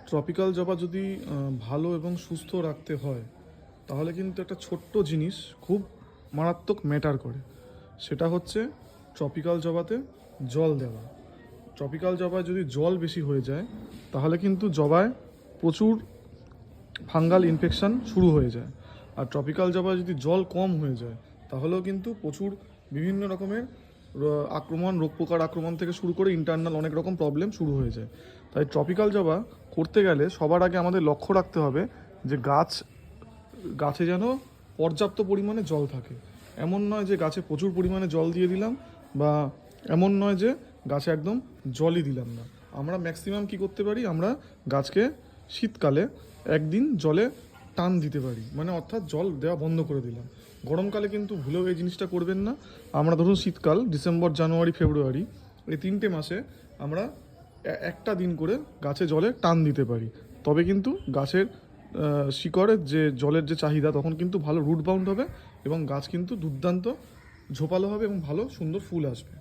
Tropical জবা যদি ভালো এবং সুস্থ রাখতে হয় তাহলে কিন্তু একটা ছোট্ট জিনিস খুব মারাত্মক ম্যাটার করে। সেটা হচ্ছে ট্রপিক্যাল জবাতে জল দেওয়া। ট্রপিক্যাল জবায় যদি জল বেশি হয়ে যায় তাহলে কিন্তু জবায় প্রচুর ফাঙ্গাল ইনফেকশান শুরু হয়ে যায়। আর ট্রপিক্যাল জবায় যদি জল কম হয়ে যায় তাহলেও কিন্তু প্রচুর বিভিন্ন রকমের আক্রমণ, রোগ পোকার আক্রমণ থেকে শুরু করে ইন্টারনাল অনেক রকম প্রবলেম শুরু হয়ে যায়। তাই ট্রপিক্যাল জবা করতে গেলে সবার আগে আমাদের লক্ষ্য রাখতে হবে যে গাছে যেন পর্যাপ্ত পরিমাণে জল থাকে। এমন নয় যে গাছে প্রচুর পরিমাণে জল দিয়ে দিলাম, বা এমন নয় যে গাছে একদম জলই দিলাম না। আমরা ম্যাক্সিমাম কি করতে পারি, আমরা গাছকে শীতকালে একদিন জলে টান দিতে পারি, মানে অর্থাৎ জল দেওয়া বন্ধ করে দিলাম। গরমকালে কিন্তু ভুলেও এই জিনিসটা করবেন না। আমরা ধরুন শীতকাল ডিসেম্বর, জানুয়ারি, ফেব্রুয়ারি এই 3টে মাসে আমরা একটা দিন করে গাছে জলে টান দিতে পারি। তবে কিন্তু গাছের শিকড়ের যে জলের যে চাহিদা তখন কিন্তু ভালো রুট বাউন্ড হবে এবং গাছ কিন্তু দুর্দান্ত ঝোপালো হবে এবং ভালো সুন্দর ফুল আসবে।